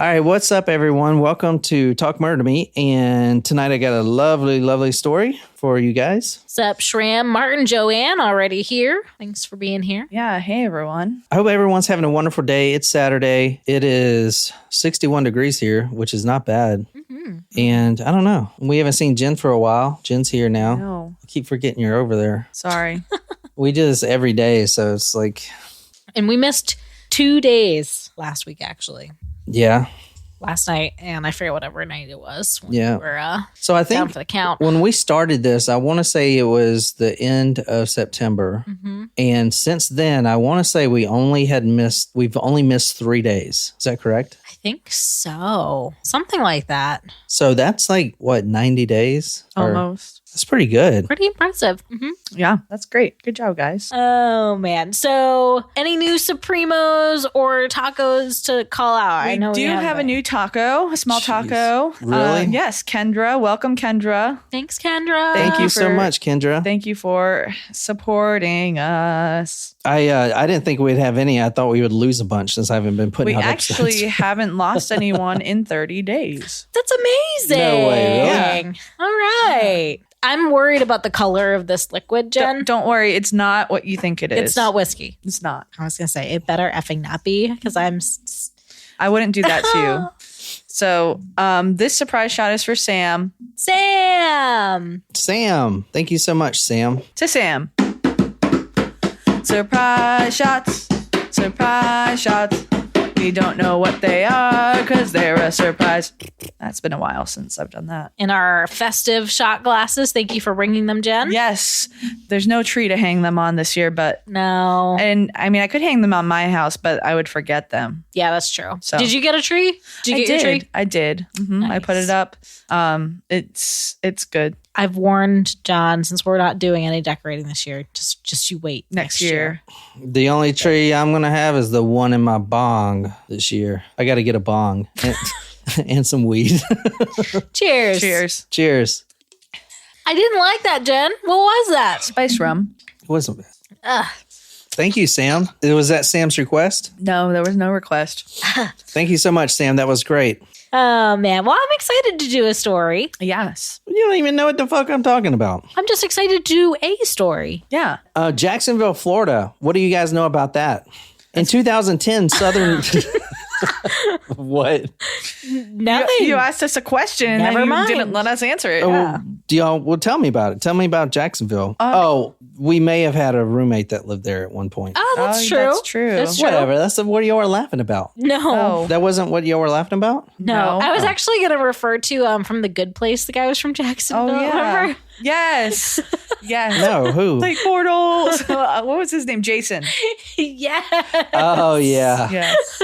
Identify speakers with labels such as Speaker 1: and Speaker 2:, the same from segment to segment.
Speaker 1: All right, what's up, everyone? Welcome to Talk Murder to Me. And tonight I got a lovely, lovely story for you guys.
Speaker 2: What's up, Shram? Martin, Joanne, already here. Thanks for being here.
Speaker 3: Yeah, hey, everyone.
Speaker 1: I hope everyone's having a wonderful day. It's Saturday. It is 61 degrees here, which is not bad. Mm-hmm. And I don't know. We haven't seen Jen for a while. Jen's here now.
Speaker 3: No.
Speaker 1: I keep forgetting you're over there.
Speaker 3: Sorry.
Speaker 1: We do this every day, so it's like...
Speaker 2: And we missed 2 days last week, actually.
Speaker 1: Yeah.
Speaker 2: Last night, and I forget whatever night it was. When
Speaker 1: Yeah.
Speaker 2: we were
Speaker 1: so I think
Speaker 2: down for the count.
Speaker 1: When we started this, I want to say it was the end of September. Mm-hmm. And since then, I want to say we've only missed 3 days. Is that correct?
Speaker 2: I think so. Something like that.
Speaker 1: So that's like, what, 90 days?
Speaker 3: Almost.
Speaker 1: That's pretty good.
Speaker 2: Pretty impressive. Mm-hmm.
Speaker 3: Yeah, that's great. Good job, guys.
Speaker 2: Oh, man. So any new Supremos or tacos to call out?
Speaker 3: We do have a new taco, a small taco.
Speaker 1: Really?
Speaker 3: Yes, Kendra. Welcome, Kendra.
Speaker 2: Thanks, Kendra.
Speaker 1: Thank you so much, Kendra.
Speaker 3: Thank you for supporting us.
Speaker 1: I didn't think we'd have any. I thought we would lose a bunch since I haven't been putting out episodes.
Speaker 3: We actually haven't lost anyone in 30 days.
Speaker 2: That's amazing.
Speaker 1: No way, really?
Speaker 3: Yeah.
Speaker 2: All right. I'm worried about the color of this liquid, Jen.
Speaker 3: Don't worry. It's not what you think it is.
Speaker 2: It's not whiskey.
Speaker 3: It's not.
Speaker 2: I was going to say, it better effing not be, because
Speaker 3: I wouldn't do that to you. So this surprise shot is for Sam.
Speaker 2: Sam.
Speaker 1: Thank you so much, Sam.
Speaker 3: To Sam. Surprise shots. Surprise shots. We don't know what they are because they're a surprise. That's been a while since I've done that.
Speaker 2: In our festive shot glasses, thank you for bringing them, Jen.
Speaker 3: Yes. There's no tree to hang them on this year, but...
Speaker 2: No.
Speaker 3: And I mean, I could hang them on my house, but I would forget them.
Speaker 2: Yeah, that's true.
Speaker 3: So,
Speaker 2: did you get a tree? Did you get your tree?
Speaker 3: I did. Mm-hmm.
Speaker 2: Nice.
Speaker 3: I put it up. It's good.
Speaker 2: I've warned John, since we're not doing any decorating this year, just you wait
Speaker 3: next year.
Speaker 1: The only tree I'm going to have is the one in my bong this year. I got to get a bong and some weed.
Speaker 2: Cheers.
Speaker 3: Cheers.
Speaker 1: Cheers.
Speaker 2: I didn't like that, Jen. What was that?
Speaker 3: Spice rum.
Speaker 1: It wasn't bad. Thank you, Sam. Was that Sam's request?
Speaker 3: No, there was no request.
Speaker 1: Thank you so much, Sam. That was great.
Speaker 2: Oh, man. Well, I'm excited to do a story.
Speaker 3: Yes.
Speaker 1: You don't even know what the fuck I'm talking about.
Speaker 2: I'm just excited to do a story.
Speaker 3: Yeah.
Speaker 1: Jacksonville, Florida. What do you guys know about that? In 2010, Southern... What?
Speaker 2: Nothing.
Speaker 3: You asked us a question
Speaker 2: Never
Speaker 3: and you
Speaker 2: mind.
Speaker 3: didn't let us answer it.
Speaker 1: Well, tell me about it. Tell me about Jacksonville. We may have had a roommate that lived there at one point.
Speaker 2: Oh, that's true.
Speaker 3: That's true.
Speaker 2: That's true.
Speaker 1: Whatever. That's what y'all were laughing about.
Speaker 2: No.
Speaker 1: That wasn't what y'all were laughing about?
Speaker 2: No. I was actually going to refer to from The Good Place. The guy was from Jacksonville.
Speaker 3: Oh, yeah.
Speaker 2: Remember?
Speaker 3: Yes. Yes.
Speaker 1: No, who?
Speaker 3: Like portals. What was his name? Jason.
Speaker 2: Yes.
Speaker 1: Oh, yeah.
Speaker 3: Yes.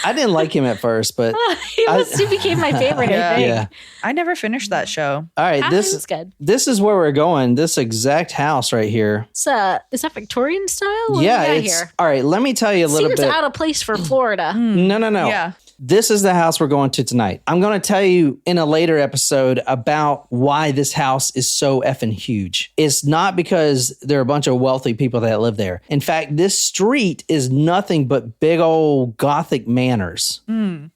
Speaker 1: I didn't like him at first, but...
Speaker 2: He became my favorite, I think.
Speaker 1: Yeah.
Speaker 3: I never finished that show.
Speaker 1: All right,
Speaker 2: This is good.
Speaker 1: This is where we're going. This exact house right here.
Speaker 2: Is that Victorian style? What
Speaker 1: Yeah,
Speaker 2: do we got
Speaker 1: it's...
Speaker 2: here?
Speaker 1: All right, let me tell you a little
Speaker 2: Seems
Speaker 1: bit.
Speaker 2: out of place for Florida.
Speaker 1: No.
Speaker 3: Yeah.
Speaker 1: This is the house we're going to tonight. I'm going to tell you in a later episode about why this house is so effing huge. It's not because there are a bunch of wealthy people that live there. In fact, this street is nothing but big old Gothic manors.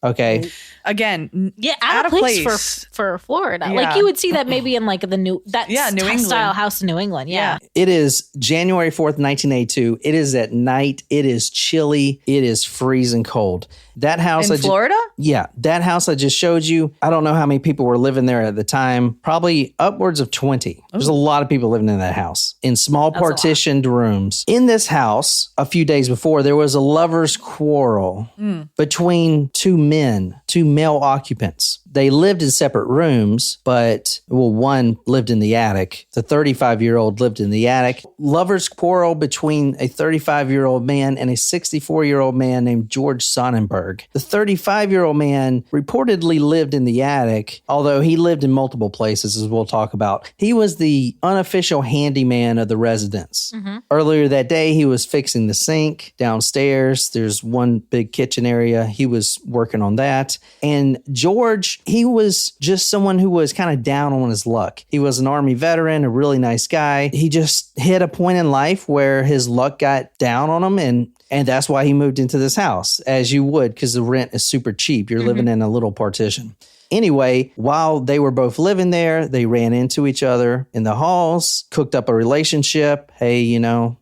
Speaker 1: Okay.
Speaker 3: Again,
Speaker 2: Yeah, out of place for Florida.
Speaker 3: Yeah.
Speaker 2: Like you would see that maybe in like the New
Speaker 3: England
Speaker 2: style house in New England. Yeah.
Speaker 1: It is January 4th, 1982. It is at night. It is chilly. It is freezing cold. That house
Speaker 3: in Florida?
Speaker 1: Yeah, that house I just showed you, I don't know how many people were living there at the time, probably upwards of 20. There's a lot of people living in that house in small partitioned rooms. In this house, a few days before, there was a lover's quarrel between two male occupants. They lived in separate rooms, but, one lived in the attic. The 35-year-old lived in the attic. Lover's quarrel between a 35-year-old man and a 64-year-old man named George Sonnenberg. The 35-year-old man reportedly lived in the attic, although he lived in multiple places, as we'll talk about. He was the unofficial handyman of the residence. Earlier that day, he was fixing the sink downstairs. There's one big kitchen area. He was working on that. And George, he was just someone who was kind of down on his luck. He was an Army veteran, a really nice guy. He just hit a point in life where his luck got down on him, and And that's why he moved into this house, as you would, because the rent is super cheap. You're living in a little partition. Anyway, while they were both living there, they ran into each other in the halls, cooked up a relationship. Hey,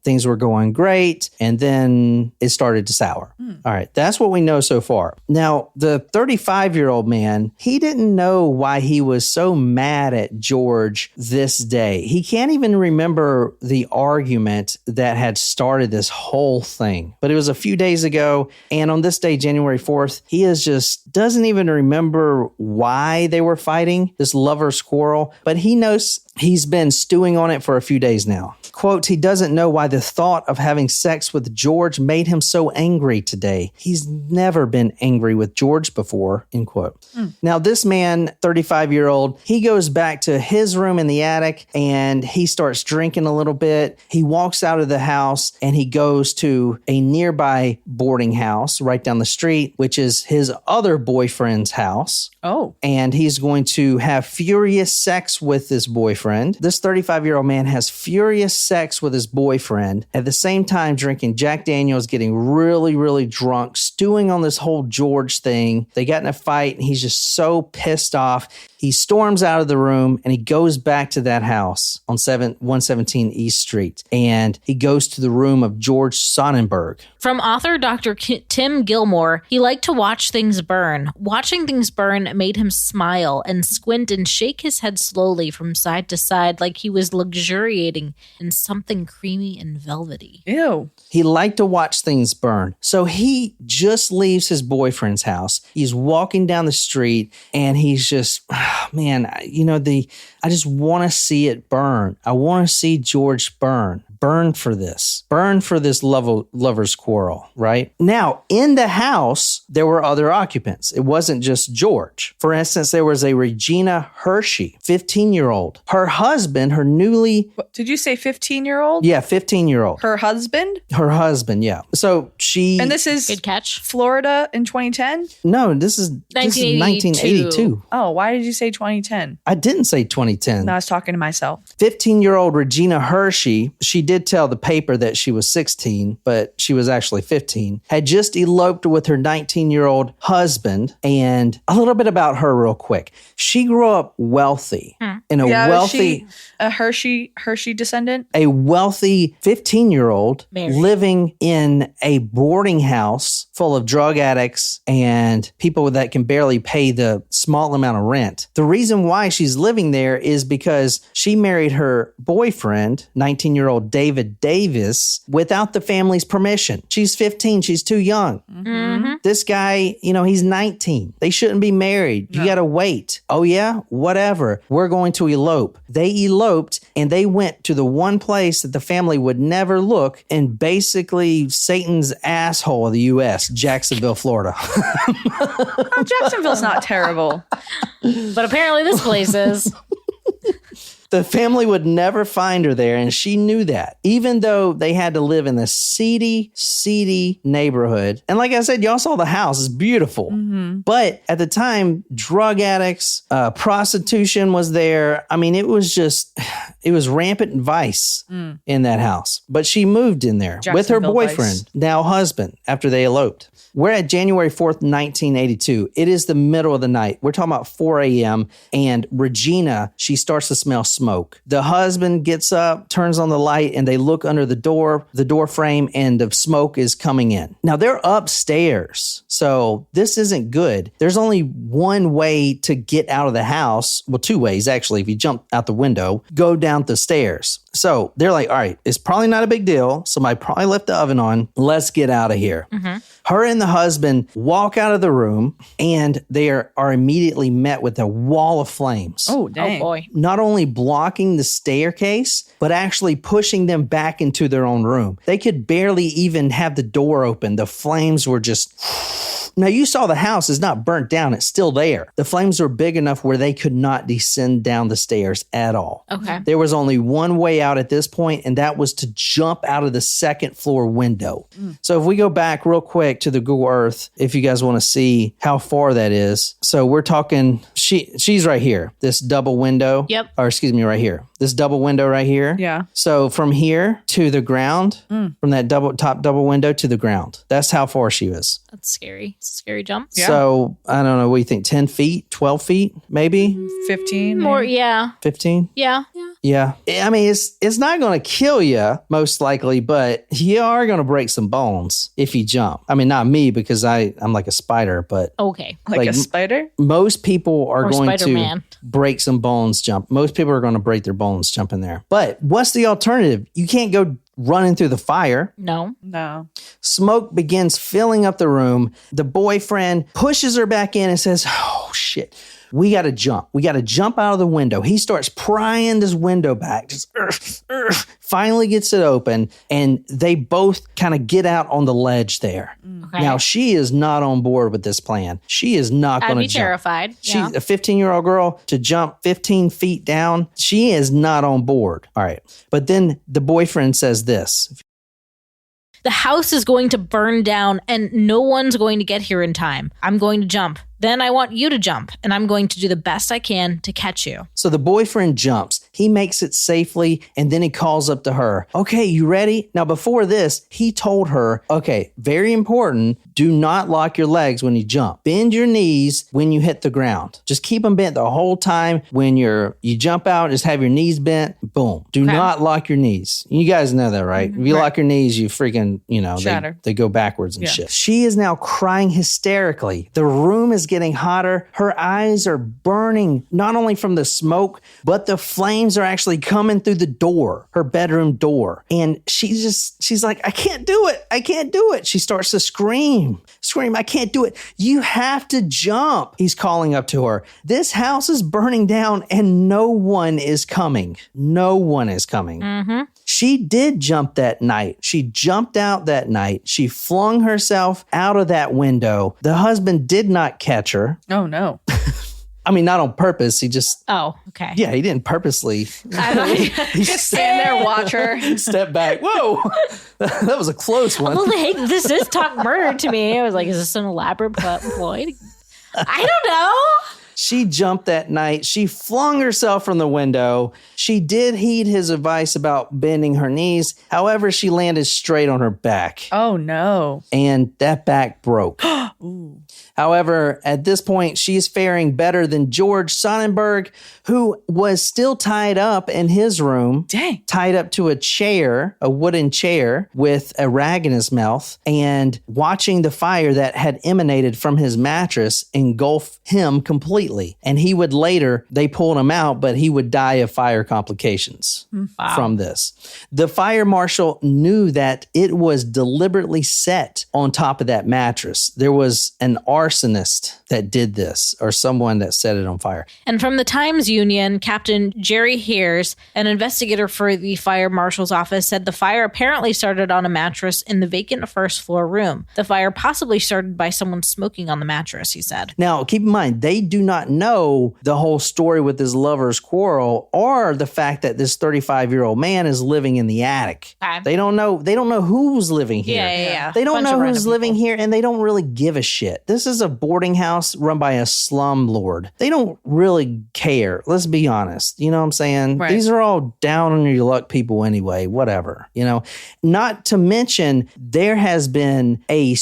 Speaker 1: things were going great. And then it started to sour. All right. That's what we know so far. Now, the 35-year-old man, he didn't know why he was so mad at George this day. He can't even remember the argument that had started this whole thing. But it was a few days ago. And on this day, January 4th, he doesn't even remember why they were fighting, this lover's quarrel, but he knows he's been stewing on it for a few days now. Quote, he doesn't know why the thought of having sex with George made him so angry today. He's never been angry with George before, end quote. Now, this man, 35-year-old, he goes back to his room in the attic and he starts drinking a little bit. He walks out of the house and he goes to a nearby boarding house right down the street, which is his other boyfriend's house.
Speaker 3: Oh.
Speaker 1: And he's going to have furious sex with this boyfriend. This 35-year-old man has furious sex with his boyfriend, at the same time drinking Jack Daniels, getting really, really drunk, stewing on this whole George thing. They got in a fight and he's just so pissed off. He storms out of the room and he goes back to that house on 117 East Street. And he goes to the room of George Sonnenberg.
Speaker 2: From author Dr. Tim Gilmore, he liked to watch things burn. Watching things burn made him smile and squint and shake his head slowly from side to side like he was luxuriating in something creamy and velvety.
Speaker 3: Ew.
Speaker 1: He liked to watch things burn. So he just leaves his boyfriend's house. He's walking down the street and he's just, man, I just want to see it burn. I want to see George burn. Burn for this. Burn for this lover's quarrel, right? Now, in the house, there were other occupants. It wasn't just George. For instance, there was a Regina Hershey, 15-year-old. Her husband, her newly...
Speaker 3: What, did you say 15-year-old?
Speaker 1: Yeah, 15-year-old.
Speaker 3: Her husband?
Speaker 1: Her husband, yeah. So she...
Speaker 3: And this is...
Speaker 2: Good catch.
Speaker 3: Florida in 2010?
Speaker 1: No, this is 1982.
Speaker 3: Oh, why did you say 2010?
Speaker 1: I didn't say 2010.
Speaker 3: No, I was talking to myself.
Speaker 1: 15-year-old Regina Hershey, she did tell the paper that she was 16, but she was actually 15, had just eloped with her 19-year-old husband. And a little bit about her real quick. She grew up wealthy in a wealthy...
Speaker 3: Was she a Hershey descendant?
Speaker 1: A wealthy 15-year-old
Speaker 2: Mary.
Speaker 1: living in a boarding house full of drug addicts and people that can barely pay the small amount of rent. The reason why she's living there is because she married her boyfriend, 19-year-old David Davis, without the family's permission. She's 15. She's too young.
Speaker 2: Mm-hmm.
Speaker 1: This guy, he's 19. They shouldn't be married. You got to wait. Oh, yeah? Whatever. We're going to elope. They eloped and they went to the one place that the family would never look in basically Satan's asshole of the U.S., Jacksonville, Florida.
Speaker 3: Oh, Jacksonville's not terrible.
Speaker 2: But apparently this place is.
Speaker 1: The family would never find her there, and she knew that, even though they had to live in the seedy neighborhood. And like I said, y'all saw the house. It's beautiful. Mm-hmm. But at the time, drug addicts, prostitution was there. I mean, it was rampant vice in that house. But she moved in there with her boyfriend, now husband, after they eloped. We're at January 4th, 1982. It is the middle of the night. We're talking about 4 a.m. And Regina, she starts to smell smoke. The husband gets up, turns on the light, and they look under the door frame, and the smoke is coming in. Now, they're upstairs, so this isn't good. There's only one way to get out of the house. Well, two ways, actually. If you jump out the window, go down the stairs. So they're like, all right, it's probably not a big deal. Somebody probably left the oven on. Let's get out of here. Mm-hmm. Her and the husband walk out of the room, and they are immediately met with a wall of flames.
Speaker 3: Oh, dang.
Speaker 2: Oh, boy.
Speaker 1: Not only blocking the staircase, but actually pushing them back into their own room. They could barely even have the door open. The flames were just... Now, you saw the house is not burnt down. It's still there. The flames were big enough where they could not descend down the stairs at all.
Speaker 2: Okay.
Speaker 1: There was only one way out at this point, and that was to jump out of the second floor window. So if we go back real quick to the Google Earth, if you guys want to see how far that is. So we're talking, she's right here, this double window.
Speaker 2: Yep.
Speaker 1: Or excuse me, right here. This double window right here.
Speaker 3: Yeah.
Speaker 1: So from here to the ground, from that top double window to the ground, that's how far she was.
Speaker 2: That's scary. It's a scary jump.
Speaker 3: Yeah.
Speaker 1: So I don't know. What do you think? 10 feet, 12 feet, maybe
Speaker 3: 15.
Speaker 2: More,
Speaker 3: maybe?
Speaker 2: yeah.
Speaker 1: 15?
Speaker 2: Yeah.
Speaker 1: Yeah. I mean, it's not going to kill you, most likely, but you are going to break some bones if you jump. I mean, not me because I'm like a spider, but
Speaker 2: Okay.
Speaker 3: Like a spider?
Speaker 1: most people are
Speaker 2: Or
Speaker 1: going
Speaker 2: Spider-Man.
Speaker 1: to break some bones jump. Most people are going to break their bones jumping there. But what's the alternative? You can't go running through the fire.
Speaker 2: No.
Speaker 3: No.
Speaker 1: Smoke begins filling up the room. The boyfriend pushes her back in and says, oh, shit. We got to jump. We got to jump out of the window. He starts prying this window back. Just finally gets it open. And they both kind of get out on the ledge there.
Speaker 2: Okay.
Speaker 1: Now, she is not on board with this plan. She is not
Speaker 2: I'd
Speaker 1: going to
Speaker 2: be
Speaker 1: jump.
Speaker 2: terrified.
Speaker 1: She's
Speaker 2: Yeah.
Speaker 1: a 15-year-old girl to jump 15 feet down. She is not on board. All right. But then the boyfriend says this.
Speaker 2: The house is going to burn down and no one's going to get here in time. I'm going to jump. Then I want you to jump, and I'm going to do the best I can to catch you.
Speaker 1: So the boyfriend jumps. He makes it safely, and then he calls up to her. Okay, you ready? Now, before this, he told her, okay, very important, do not lock your legs when you jump. Bend your knees when you hit the ground. Just keep them bent the whole time. When you jump out, just have your knees bent. Boom. Do not lock your knees. You guys know that, right? If you lock your knees, you freaking,
Speaker 3: Shatter.
Speaker 1: they go backwards and shit. She is now crying hysterically. The room is getting hotter. Her eyes are burning, not only from the smoke, but the flames are actually coming through the door, her bedroom door. And she's like, I can't do it. I can't do it. She starts to scream, I can't do it. You have to jump. He's calling up to her. This house is burning down and no one is coming. No one is coming.
Speaker 2: Mm-hmm.
Speaker 1: She did jump that night. She jumped out that night. She flung herself out of that window. The husband did not catch her.
Speaker 3: Oh, no.
Speaker 1: I mean, not on purpose. He just,
Speaker 2: Oh, okay.
Speaker 1: yeah, he didn't purposely.
Speaker 3: Just stand there, watch her.
Speaker 1: Step back. Whoa, that was a close one.
Speaker 2: Well, hey, this is talk murder to me. I was like, is this an elaborate ploy? I don't know.
Speaker 1: She jumped that night. She flung herself from the window. She did heed his advice about bending her knees. However, she landed straight on her back.
Speaker 3: Oh, no.
Speaker 1: And that back broke.
Speaker 3: Ooh.
Speaker 1: However, at this point, she's faring better than George Sonnenberg, who was still tied up in his room.
Speaker 3: Dang.
Speaker 1: Tied up to a chair, a wooden chair with a rag in his mouth, and watching the fire that had emanated from his mattress engulf him completely. And he would later, they pulled him out, but he would die of fire complications from this. The fire marshal knew that it was deliberately set on top of that mattress. There was an arsonist that did this, or someone that set it on fire.
Speaker 2: And from the Times Union, Captain Jerry Hears, an investigator for the fire marshal's office, said the fire apparently started on a mattress in the vacant first floor room. The fire possibly started by someone smoking on the mattress, he said.
Speaker 1: Now, keep in mind, they do not know the whole story with this lover's quarrel or the fact that this 35-year-old man is living in the attic.
Speaker 2: Okay.
Speaker 1: They don't know who's living here.
Speaker 2: Yeah.
Speaker 1: They don't
Speaker 2: Bunch of
Speaker 1: know
Speaker 2: random
Speaker 1: who's living
Speaker 2: people.
Speaker 1: here, and they don't really give a shit. This is a boarding house run by a slumlord. They don't really care. Let's be honest. You know what I'm saying?
Speaker 3: Right.
Speaker 1: These are all down on your luck people anyway, whatever. Not to mention, there has been a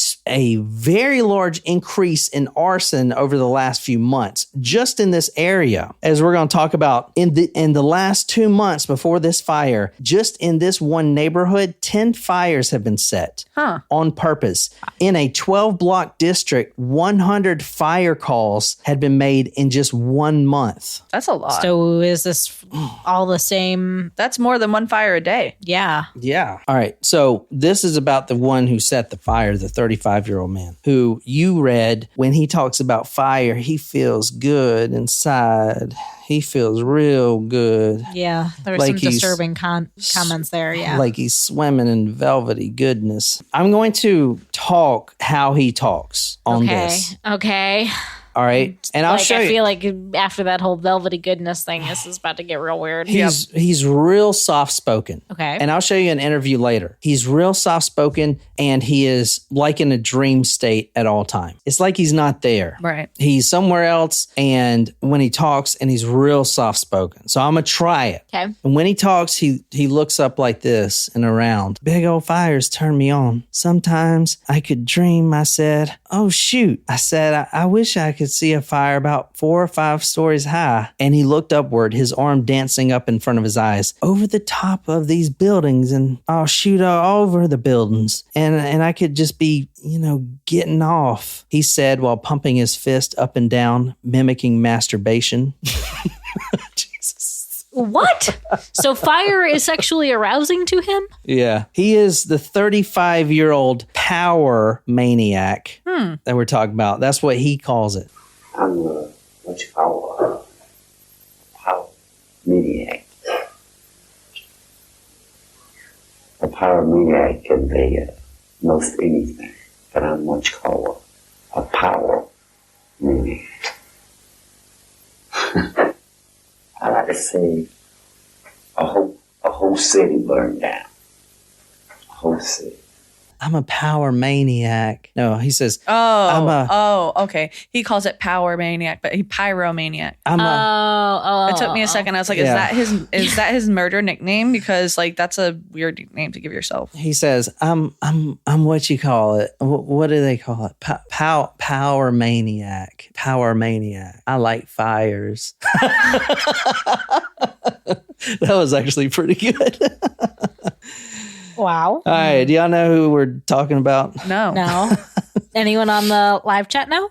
Speaker 1: very large increase in arson over the last few months, just in this area. As we're going to talk about, in the last 2 months before this fire, just in this one neighborhood, 10 fires have been set on purpose. In a 12-block district, 100 fire calls had been made in just 1 month.
Speaker 3: That's a lot.
Speaker 2: So is this all the same?
Speaker 3: That's more than one fire a day.
Speaker 2: Yeah.
Speaker 1: Yeah. All right. So this is about the one who set the fire, the 35-year-old man, who you read when he talks about fire, he feels good inside. He feels real good.
Speaker 2: Yeah. There's
Speaker 1: Like
Speaker 2: some
Speaker 1: he's-
Speaker 2: disturbing comments there. Yeah.
Speaker 1: Like he's swimming in velvety goodness. I'm going to talk how he talks on this.
Speaker 2: Okay.
Speaker 1: All right. And I'll show you.
Speaker 2: I feel like after that whole velvety goodness thing, this is about to get real weird.
Speaker 1: He's real soft-spoken.
Speaker 2: Okay.
Speaker 1: And I'll show you an interview later. He's real soft-spoken, and he is like in a dream state at all time. It's like he's not there.
Speaker 3: Right.
Speaker 1: He's somewhere else, and when he talks, and he's real soft-spoken. So I'm going to try it.
Speaker 2: Okay.
Speaker 1: And when he talks, he looks up like this and around. Big old fires turn me on. Sometimes I could dream. I said, oh, shoot. I said, I wish I could see a fire about 4 or 5 stories high. And he looked upward, his arm dancing up in front of his eyes. Over the top of these buildings, and I'll shoot over the buildings. And I could just be, getting off, he said while pumping his fist up and down, mimicking masturbation. Jesus.
Speaker 2: What? So fire is sexually arousing to him?
Speaker 1: Yeah. He is the 35-year-old power maniac that we're talking about. That's what he calls it.
Speaker 4: I'm what you call a power maniac. A power maniac can be most anything, but I'm what you call a power maniac. I like to see a whole city burned down. A whole city.
Speaker 1: I'm a power maniac. No, he says,
Speaker 3: okay. He calls it power maniac, but he pyromaniac. It took me a second. I was like, is that his murder nickname? Because that's a weird nickname to give yourself.
Speaker 1: He says, I'm what you call it. What do they call it? Power maniac. Power maniac. I like fires. That was actually pretty good.
Speaker 2: Wow.
Speaker 1: All right. Do y'all know who we're talking about?
Speaker 3: No.
Speaker 2: Anyone on the live chat know?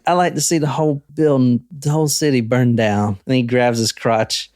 Speaker 1: I like to see the whole building, the whole city burn down. And he grabs his crotch.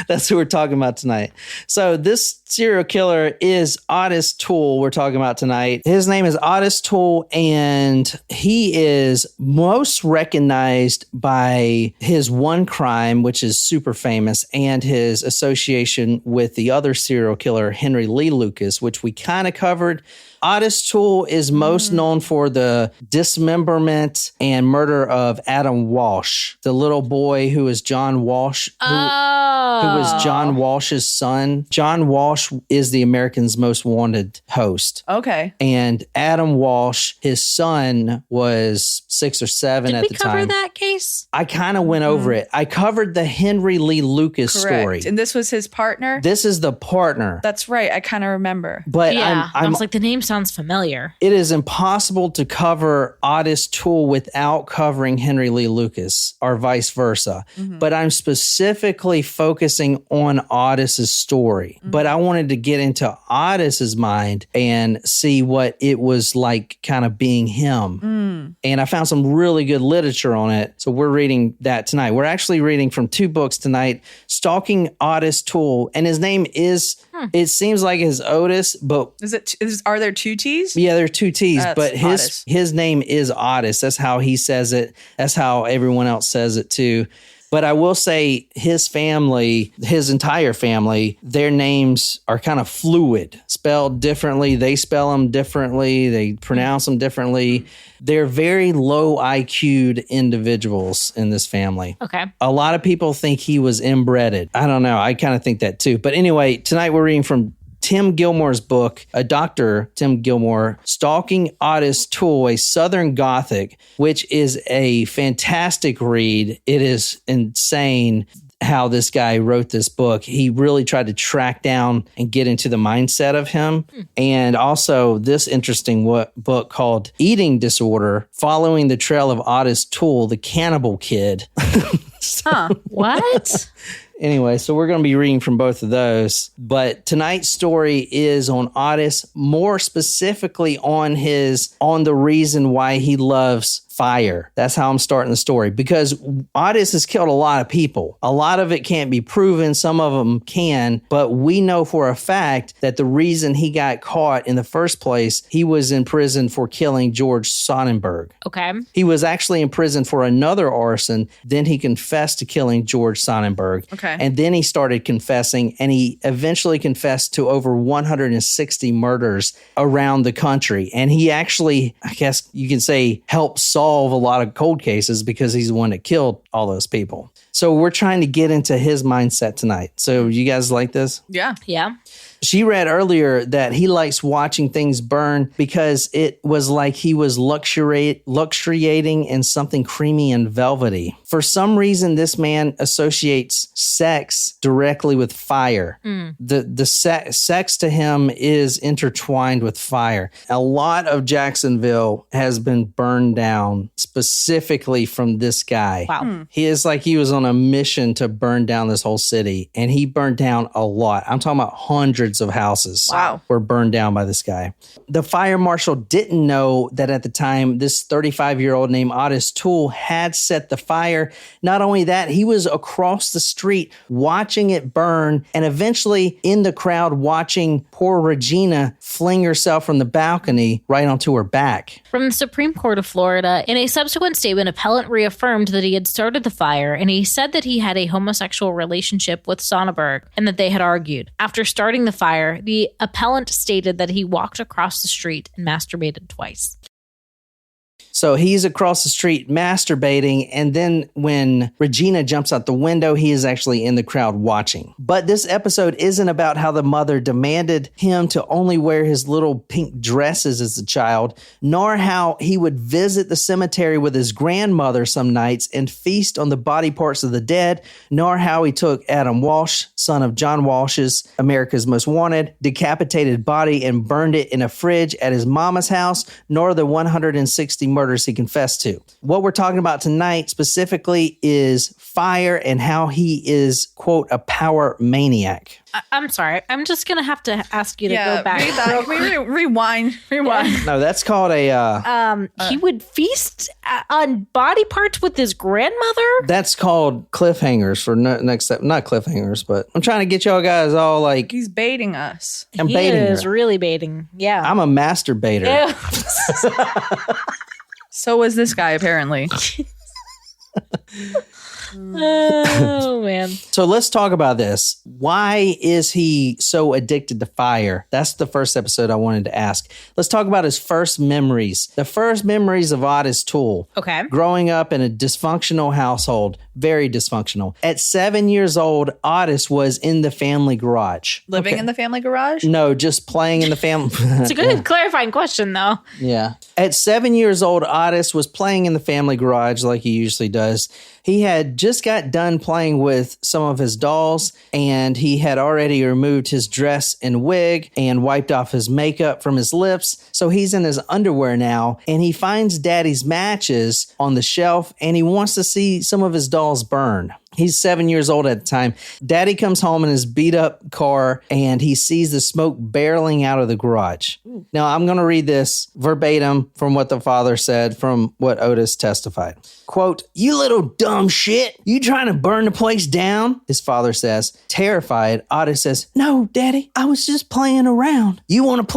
Speaker 1: That's who we're talking about tonight. So this serial killer is Ottis Toole we're talking about tonight. His name is Ottis Toole, and he is most recognized by his one crime, which is super famous, and his association with the other serial killer, Henry Lee Lucas, which we kind of covered. Ottis Toole is most known for the dismemberment and murder of Adam Walsh, the little boy who is John Walsh, who was John Walsh's son. John Walsh is the American's Most Wanted host.
Speaker 3: Okay.
Speaker 1: And Adam Walsh, his son, was 6 or 7 at the time.
Speaker 2: Did we cover that case?
Speaker 1: I kind of went over it. I covered the Henry Lee Lucas story.
Speaker 3: And this was his partner?
Speaker 1: This is the partner.
Speaker 3: That's right. I kind of remember.
Speaker 1: But
Speaker 2: yeah, I was like, the name sounds familiar.
Speaker 1: It is impossible to cover Ottis Toole without covering Henry Lee Lucas, or vice versa. But I'm specifically focusing on Ottis's story. But I wanted to get into Ottis's mind and see what it was like kind of being him. And I found some really good literature on it. So we're reading that tonight. We're actually reading from 2 books tonight, Stalking Ottis Toole. And his name is, it seems like it's Otis, but...
Speaker 3: Are there 2 T's?
Speaker 1: Yeah, there are 2 T's, but
Speaker 3: Ottis.
Speaker 1: his name is Ottis. That's how he says it. That's how everyone else says it too. But I will say his family, his entire family, their names are kind of fluid, spelled differently. They spell them differently. They pronounce them differently. They're very low IQ'd individuals in this family.
Speaker 2: Okay.
Speaker 1: A lot of people think he was inbred. I don't know. I kind of think that too. But anyway, tonight we're reading from Tim Gilmore's book, Dr. Tim Gilmore, Stalking Ottis Toole, a Southern Gothic, which is a fantastic read. It is insane how this guy wrote this book. He really tried to track down and get into the mindset of him. And also this interesting book called Eating Disorder, Following the Trail of Ottis Toole, the Cannibal Kid.
Speaker 2: What?
Speaker 1: Anyway, so we're going to be reading from both of those. But tonight's story is on Ottis, more specifically on the reason why he loves fire. That's how I'm starting the story, because Ottis has killed a lot of people. A lot of it can't be proven. Some of them can, but we know for a fact that the reason he got caught in the first place, he was in prison for killing George Sonnenberg.
Speaker 2: Okay.
Speaker 1: He was actually in prison for another arson. Then he confessed to killing George Sonnenberg.
Speaker 3: Okay.
Speaker 1: And then he started confessing, and he eventually confessed to over 160 murders around the country. And he actually, I guess you can say, helped solve solve a lot of cold cases because he's the one that killed all those people. So we're trying to get into his mindset tonight. So you guys like this?
Speaker 3: Yeah.
Speaker 2: Yeah.
Speaker 1: She read earlier that he likes watching things burn because it was like he was luxuriating in something creamy and velvety. For some reason, this man associates sex directly with fire. The sex to him is intertwined with fire. A lot of Jacksonville has been burned down specifically from this guy.
Speaker 2: Wow.
Speaker 1: He is like he was on a mission to burn down this whole city, and he burned down a lot. I'm talking about hundreds of houses were burned down by this guy. The fire marshal didn't know that at the time this 35-year-old named Ottis Toole had set the fire. Not only that, he was across the street watching it burn and eventually in the crowd watching poor Regina fling herself from the balcony right onto her back.
Speaker 2: From the Supreme Court of Florida, in a subsequent statement, appellant reaffirmed that he had started the fire, and he said that he had a homosexual relationship with Sonnenberg and that they had argued. After starting the fire, the appellant stated that he walked across the street and masturbated twice.
Speaker 1: So he's across the street masturbating, and then when Regina jumps out the window, he is actually in the crowd watching. But this episode isn't about how the mother demanded him to only wear his little pink dresses as a child, nor how he would visit the cemetery with his grandmother some nights and feast on the body parts of the dead, nor how he took Adam Walsh, son of John Walsh's America's Most Wanted, decapitated body and burned it in a fridge at his mama's house, nor the 160 murders he confessed to. What we're talking about tonight specifically is fire and how he is, quote, a power maniac.
Speaker 2: I'm sorry. I'm just going to have to ask you to go back.
Speaker 3: Rewind.
Speaker 1: No, that's called a...
Speaker 2: he would feast on body parts with his grandmother?
Speaker 1: That's called cliffhangers for next step. Not cliffhangers, but I'm trying to get y'all guys all like...
Speaker 3: He's baiting us.
Speaker 1: I'm
Speaker 2: he
Speaker 1: baiting
Speaker 2: is
Speaker 1: her.
Speaker 2: really baiting. Yeah.
Speaker 1: I'm a masturbator.
Speaker 3: So is this guy, apparently.
Speaker 2: Oh, man.
Speaker 1: So let's talk about this. Why is he so addicted to fire? That's the first episode I wanted to ask. Let's talk about his first memories. The first memories of Ottis Toole.
Speaker 2: Okay.
Speaker 1: Growing up in a dysfunctional household. Very dysfunctional. At 7 years old, Ottis was in the family garage.
Speaker 3: Living in the family garage?
Speaker 1: No, just playing in the family.
Speaker 2: It's a good clarifying question, though.
Speaker 1: Yeah. At 7 years old, Ottis was playing in the family garage like he usually does. He had just got done playing with some of his dolls, and he had already removed his dress and wig and wiped off his makeup from his lips. So he's in his underwear now, and he finds Daddy's matches on the shelf, and he wants to see some of his dolls burn. He's 7 years old at the time. Daddy comes home in his beat up car and he sees the smoke barreling out of the garage. Ooh. Now, I'm going to read this verbatim from what the father said from what Ottis testified. Quote, "You little dumb shit. You trying to burn the place down?" His father says. Terrified, Ottis says, "No, Daddy, I was just playing around. You want to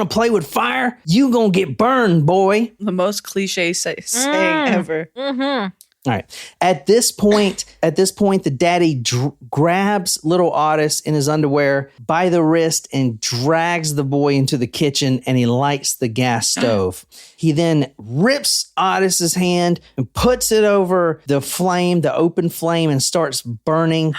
Speaker 1: play with fire? You going to get burned, boy."
Speaker 3: The most cliche saying ever.
Speaker 2: Mm-hmm.
Speaker 1: All right. At this point, the daddy grabs little Ottis in his underwear by the wrist and drags the boy into the kitchen, and he lights the gas stove. He then rips Ottis's hand and puts it over the flame, the open flame, and starts burning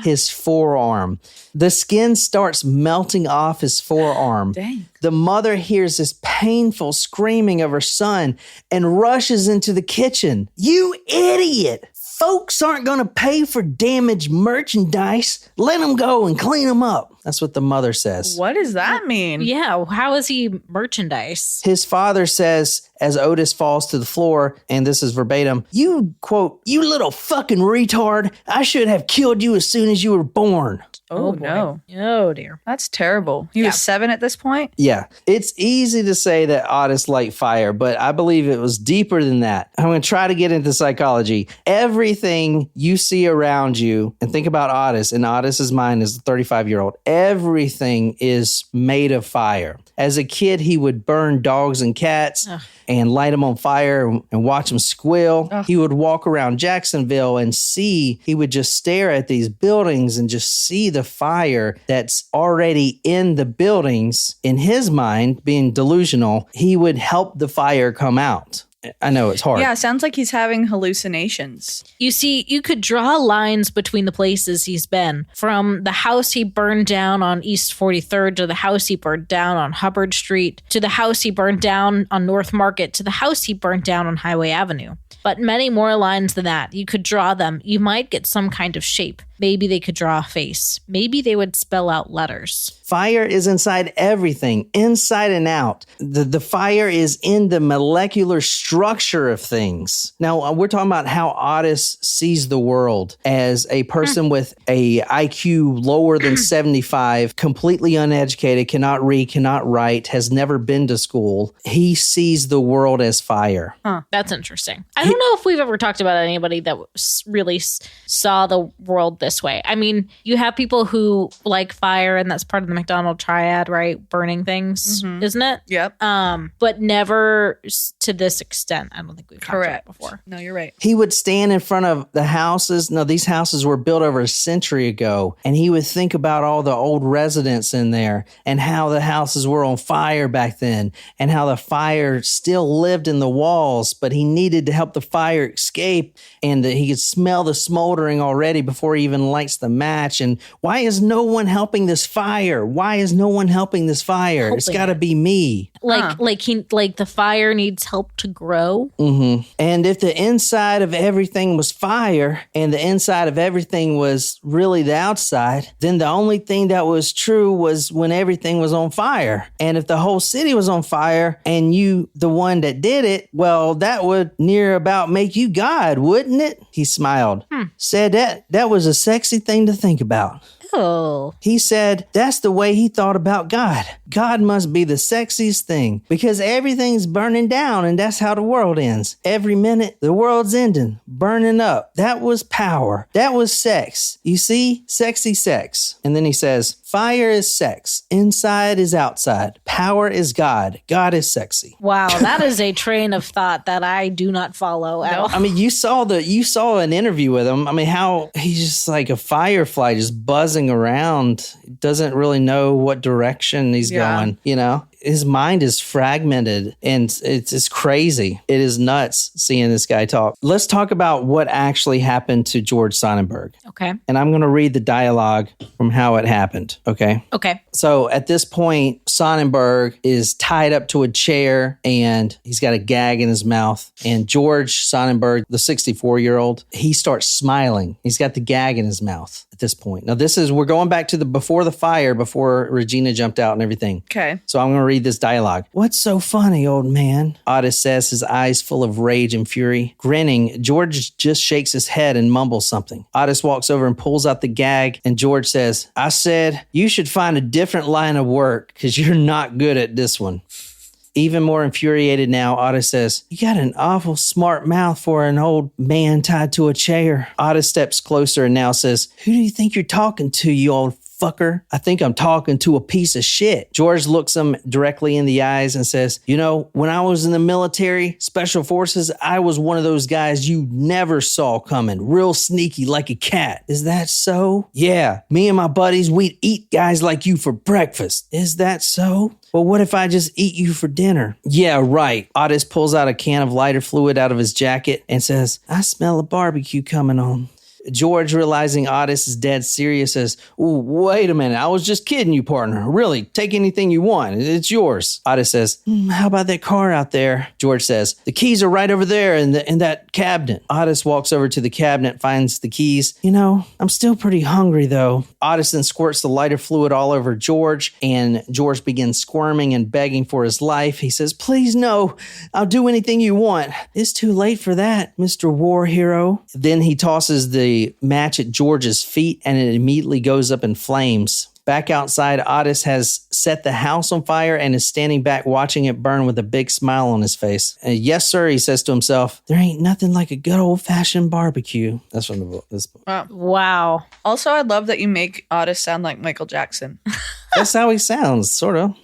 Speaker 1: his forearm. The skin starts melting off his forearm.
Speaker 3: Dang.
Speaker 1: The mother hears this painful screaming of her son and rushes into the kitchen. "You idiot! Folks aren't going to pay for damaged merchandise. Let them go and clean them up." That's what the mother says.
Speaker 3: What does that mean?
Speaker 2: Yeah, how is he merchandise?
Speaker 1: His father says, as Ottis falls to the floor, and this is verbatim, "You, quote, you little fucking retard. I should have killed you as soon as you were born."
Speaker 3: Oh,
Speaker 2: boy.
Speaker 3: no.
Speaker 2: Oh, dear.
Speaker 3: That's terrible. He was 7 at this point?
Speaker 1: Yeah. It's easy to say that Ottis liked fire, but I believe it was deeper than that. I'm going to try to get into psychology. Everything you see around you, and think about Ottis, and Ottis's mind is a 35-year-old. Everything is made of fire. As a kid, he would burn dogs and cats and light them on fire and watch them squeal. He would walk around Jacksonville and he would just stare at these buildings and just see the fire that's already in the buildings. In his mind, being delusional, he would help the fire come out. I know it's hard.
Speaker 3: Yeah, sounds like he's having hallucinations.
Speaker 2: You see, you could draw lines between the places he's been. From the house he burned down on East 43rd to the house he burned down on Hubbard Street to the house he burned down on North Market to the house he burned down on Highway Avenue. But many more lines than that. You could draw them. You might get some kind of shape. Maybe they could draw a face. Maybe they would spell out letters.
Speaker 1: Fire is inside everything, inside and out. The fire is in the molecular structure of things. Now, we're talking about how Ottis sees the world as a person with a IQ lower than 75, completely uneducated, cannot read, cannot write, has never been to school. He sees the world as fire.
Speaker 2: Huh. That's interesting. I don't know if we've ever talked about anybody that really saw the world this way. I mean, you have people who like fire, and that's part of the McDonald triad, right? Burning things, isn't it?
Speaker 3: Yep.
Speaker 2: But never to this extent. I don't think we've talked about it before.
Speaker 3: No, you're right.
Speaker 1: He would stand in front of the houses. No, these houses were built over a century ago. And he would think about all the old residents in there and how the houses were on fire back then and how the fire still lived in the walls, but he needed to help the fire escape. And he could smell the smoldering already before he even lights the match. And why is no one helping this fire? Why is no one helping this fire? It's got to be me.
Speaker 2: Like the fire needs help to grow.
Speaker 1: Mm-hmm. And if the inside of everything was fire and the inside of everything was really the outside, then the only thing that was true was when everything was on fire. And if the whole city was on fire and you, the one that did it, well, that would near about make you God, wouldn't it? He smiled, said that was a sexy thing to think about.
Speaker 2: Oh.
Speaker 1: He said that's the way he thought about God. God must be the sexiest thing because everything's burning down and that's how the world ends. Every minute the world's ending, burning up. That was power. That was sex. You see? Sexy sex. And then he says, fire is sex. Inside is outside. Power is God. God is sexy.
Speaker 2: Wow, that is a train of thought that I do not follow at all.
Speaker 1: I mean, you saw an interview with him. I mean, how he's just like a firefly just buzzing around, doesn't really know what direction he's going, you know? His mind is fragmented and it's crazy. It is nuts seeing this guy talk. Let's talk about what actually happened to George Sonnenberg.
Speaker 2: Okay.
Speaker 1: And I'm going to read the dialogue from how it happened. Okay.
Speaker 2: Okay.
Speaker 1: So at this point, Sonnenberg is tied up to a chair and he's got a gag in his mouth. And George Sonnenberg, the 64-year-old, he starts smiling. He's got the gag in his mouth at this point. Now we're going back to before the fire, before Regina jumped out and everything.
Speaker 3: Okay.
Speaker 1: So I'm going to read this dialogue. What's so funny, old man? Ottis says, his eyes full of rage and fury. Grinning, George just shakes his head and mumbles something. Ottis walks over and pulls out the gag, and George says, I said, you should find a different line of work because you're not good at this one. Even more infuriated now, Ottis says, you got an awful smart mouth for an old man tied to a chair. Ottis steps closer and now says, who do you think you're talking to, you old fucker? I think I'm talking to a piece of shit. George looks him directly in the eyes and says, you know, when I was in the military, special forces, I was one of those guys you never saw coming. Real sneaky like a cat. Is that so? Yeah, me and my buddies, we'd eat guys like you for breakfast. Is that so? Well, what if I just eat you for dinner? Yeah, right. Ottis pulls out a can of lighter fluid out of his jacket and says, I smell a barbecue coming on. George, realizing Ottis is dead serious, says, ooh, wait a minute. I was just kidding you, partner. Really, take anything you want. It's yours. Ottis says, how about that car out there? George says, the keys are right over there in that cabinet. Ottis walks over to the cabinet, finds the keys. You know, I'm still pretty hungry, though. Ottis then squirts the lighter fluid all over George, and George begins squirming and begging for his life. He says, please, no. I'll do anything you want. It's too late for that, Mr. War Hero. Then he tosses the match at George's feet and it immediately goes up in flames. Back outside, Ottis has set the house on fire and is standing back watching it burn with a big smile on his face. And yes, sir, he says to himself, there ain't nothing like a good old-fashioned barbecue. That's from the book. This book.
Speaker 2: Wow.
Speaker 3: Also, I love that you make Ottis sound like Michael Jackson.
Speaker 1: That's how he sounds, sort of.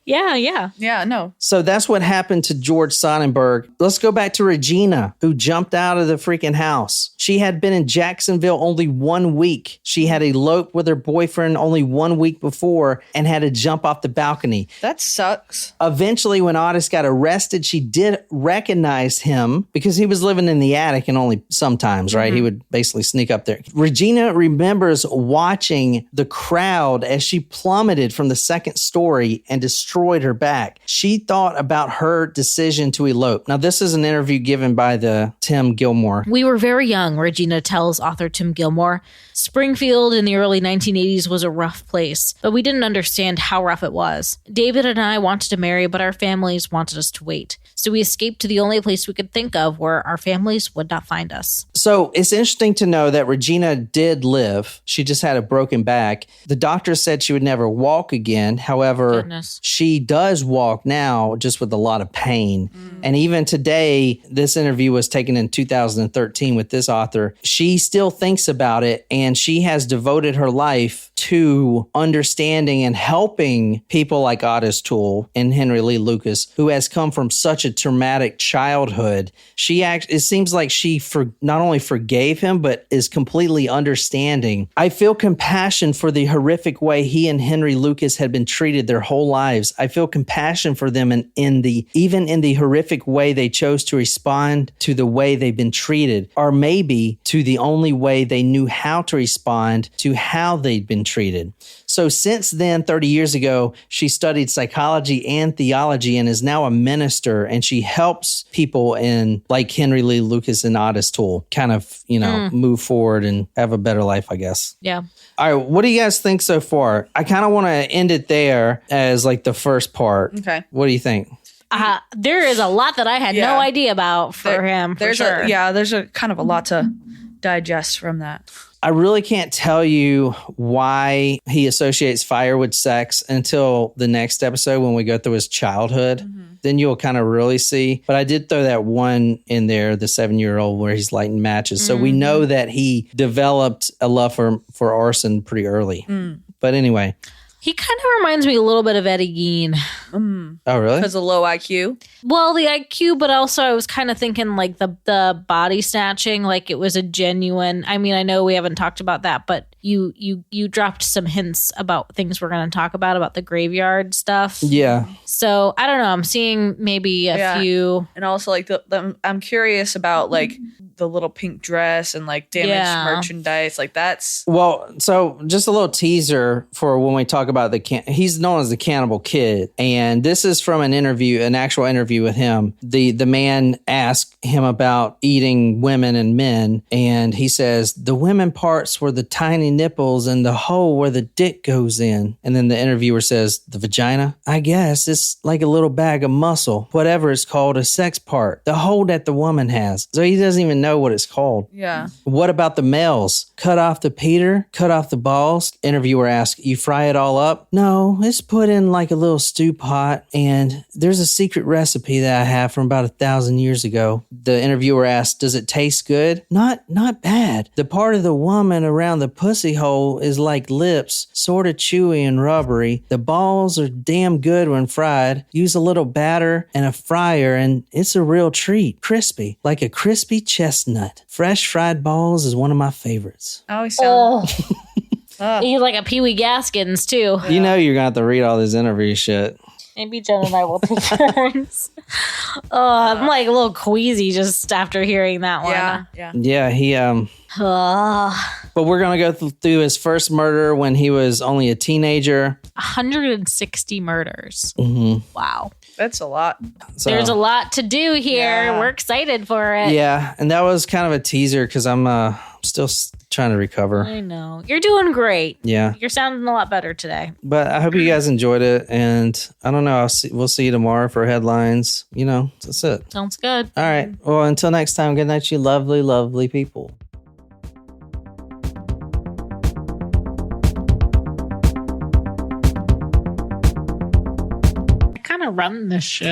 Speaker 3: Yeah, no.
Speaker 1: So that's what happened to George Sonnenberg. Let's go back to Regina, who jumped out of the freaking house. She had been in Jacksonville only 1 week. She had eloped with her boyfriend only 1 week before and had to jump off the balcony.
Speaker 3: That sucks.
Speaker 1: Eventually, when Ottis got arrested, she did recognize him because he was living in the attic and only sometimes, right? He would basically sneak up there. Regina remembers watching the crowd as she plummeted from the second story and destroyed her back. She thought about her decision to elope. Now, this is an interview given by the Tim Gilmore.
Speaker 2: We were very young, Regina tells author Tim Gilmore. Springfield in the early 1980s was a rough place, but we didn't understand how rough it was. David and I wanted to marry, but our families wanted us to wait. So we escaped to the only place we could think of where our families would not find us.
Speaker 1: So it's interesting to know that Regina did live. She just had a broken back. The doctor said she would never walk again. However, she does walk now, just with a lot of pain. And even today, this interview was taken in 2013 with this author. She still thinks about it, and she has devoted her life to understanding and helping people like Ottis Toole and Henry Lee Lucas, who has come from such a traumatic childhood. It seems like she not only forgave him, but is completely understanding. I feel compassion for the horrific way he and Henry Lucas had been treated their whole lives. I feel compassion for them even in the horrific way they chose to respond to the way they've been treated, or maybe to the only way they knew how to respond to how they'd been treated. So since then, 30 years ago, she studied psychology and theology and is now a minister, and she helps people like Henry Lee Lucas and Ottis Toole kind of, move forward and have a better life, I guess.
Speaker 2: Yeah.
Speaker 1: All right. What do you guys think so far? I kind of want to end it there as like the first part.
Speaker 3: Okay.
Speaker 1: What do you think?
Speaker 2: There is a lot that I had no idea about for him.
Speaker 3: There's a kind of a lot to digest from that.
Speaker 1: I really can't tell you why he associates fire with sex until the next episode when we go through his childhood. Then you'll kind of really see. But I did throw that one in there, the 7-year-old, where he's lighting matches. So we know that he developed a love for arson pretty early. But anyway.
Speaker 2: He kind of reminds me a little bit of Eddie Gein.
Speaker 1: Oh, really?
Speaker 3: Because of low IQ?
Speaker 2: Well, the IQ, but also I was kind of thinking like the body snatching, like it was a genuine. I mean, I know we haven't talked about that, but you dropped some hints about things we're going to talk about the graveyard stuff.
Speaker 1: Yeah.
Speaker 2: So I don't know. I'm seeing maybe a few.
Speaker 3: And also like I'm curious about like the little pink dress and like damaged merchandise. Like that's.
Speaker 1: Well, so just a little teaser for when we talk about he's known as the Cannibal Kid. And this is from an actual interview with him. The man asked him about eating women and men. And he says, the women parts were the tiny nipples and the hole where the dick goes in. And then the interviewer says, the vagina? I guess it's like a little bag of muscle, whatever it's called, a sex part, the hole that the woman has. So he doesn't even know what it's called.
Speaker 3: Yeah.
Speaker 1: What about the males? Cut off the Peter, cut off the balls. Interviewer asked, you fry it all up? No, it's put in like a little stew pot, and there's a secret recipe that I have from about 1,000 years ago. The interviewer asked, does it taste good? Not bad. The part of the woman around the pussy hole is like lips, sort of chewy and rubbery. The balls are damn good when fried. Use a little batter and a fryer, and it's a real treat. Crispy, like a crispy chestnut. Fresh fried balls is one of my favorites.
Speaker 3: Oh, he sounds...
Speaker 2: He's like a Pee Wee Gaskins too.
Speaker 1: You know you're going to have to read all this interview shit.
Speaker 2: Maybe Jen and I will take turns. I'm like a little queasy just after hearing that one.
Speaker 1: Yeah, he but we're going to go through his first murder when he was only a teenager.
Speaker 2: 160 murders. Wow.
Speaker 3: That's a lot.
Speaker 1: So,
Speaker 2: there's a lot to do here. Yeah. We're excited for it.
Speaker 1: Yeah, and that was kind of a teaser because I'm still trying to recover.
Speaker 2: I know. You're doing great.
Speaker 1: Yeah.
Speaker 2: You're sounding a lot better today.
Speaker 1: But I hope you guys enjoyed it. And I don't know. We'll see you tomorrow for headlines. That's it.
Speaker 2: Sounds good.
Speaker 1: All right. Well, until next time, good night, you lovely, lovely people.
Speaker 2: I kind of run this shit.